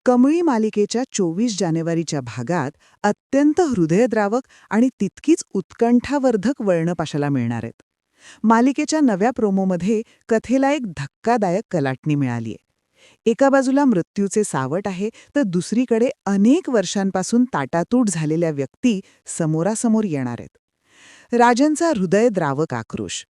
कमळी मालिकेच्या 24 जानेवारीच्या भागात अत्यंत हृदयद्रावक आणि तितकीच उत्कंठावर्धक वळणं पाहायला मिळणार आहेत. मालिकेच्या नव्या प्रोमोमध्ये कथेला एक धक्कादायक कलाटणी मिळालीय. एका बाजूला मृत्यूचे सावट आहे, तर दुसरीकडे अनेक वर्षांपासून ताटातूट झालेल्या व्यक्ती समोरासमोर येणार आहेत. राजनचा हृदयद्रावक आक्रोश.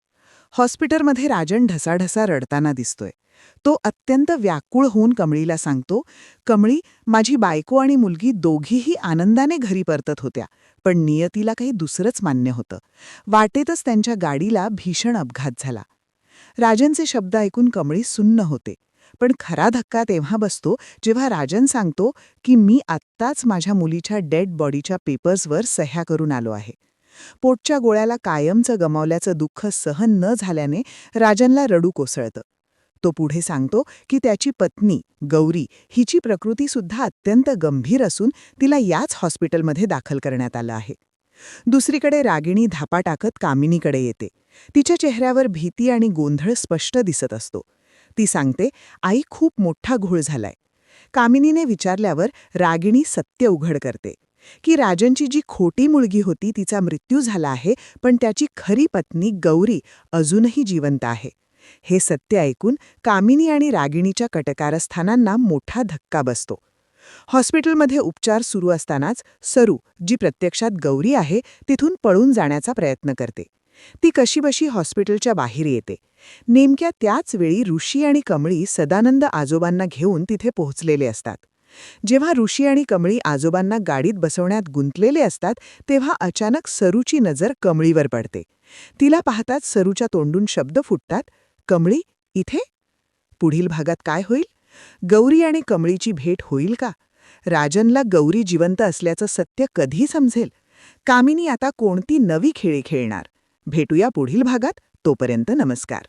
हॉस्पिटलमध्ये राजन ढसाढसा रडताना दिसतोय. तो अत्यंत व्याकुळ होऊन कमळीला सांगतो, "कमळी, माझी बायको आणि मुलगी दोघीही आनंदाने घरी परतत होत्या, पण नियतीला काही दुसरंच मान्य होतं. वाटेतच त्यांच्या गाडीला भीषण अपघात झाला." राजनचे शब्द ऐकून कमळी सुन्न होते. पण खरा धक्का तेव्हा बसतो जेव्हा राजन सांगतो की मी आत्ताच माझ्या मुलीच्या डेड बॉडीच्या पेपर्सवर सह्या करून आलो आहे. पोटच्या गोळ्याला कायमचं गमावल्याचं दुःख सहन न झाल्याने राजनला रडू कोसळतं. तो पुढे सांगतो की त्याची पत्नी गौरी हिची प्रकृतीसुद्धा अत्यंत गंभीर असून तिला याच हॉस्पिटलमध्ये दाखल करण्यात आलं आहे. दुसरीकडे रागिणी धापा टाकत कामिनीकडे येते. तिच्या चेहऱ्यावर भीती आणि गोंधळ स्पष्ट दिसत असतो. ती सांगते, "आई, खूप मोठा घोळ झालाय." कामिनीने विचारल्यावर रागिणी सत्य उघड करते की राजनची जी खोटी मुलगी होती तिचा मृत्यू झाला आहे, पण त्याची खरी पत्नी गौरी अजूनही जिवंत आहे. हे सत्य ऐकून कामिनी आणि रागिणीच्या कटकारस्थानांना मोठा धक्का बसतो. हॉस्पिटलमध्ये उपचार सुरू असतानाच सरू, जी प्रत्यक्षात गौरी आहे, तिथून पळून जाण्याचा प्रयत्न करते. ती कशीबशी हॉस्पिटलच्या बाहेर येते. नेमक्या त्याच वेळी ऋषी आणि कमळी सदानंद आजोबांना घेऊन तिथे पोहोचलेले असतात. जेव्हा ऋषी आणि कमळी आजोबांना गाडीत बसवण्यात गुंतलेले असतात, तेव्हा अचानक सरूची नजर कमळीवर पडते. तिला पाहताच सरूच्या तोंडून शब्द फुटतात, "कमळी, इथे?" पुढील भागात काय होईल? गौरी आणि कमळीची भेट होईल का? राजनला गौरी जिवंत असल्याचं सत्य कधी समजेल? कामिनी आता कोणती नवी खेळी खेळणार? भेटूया पुढील भागात. तोपर्यंत नमस्कार.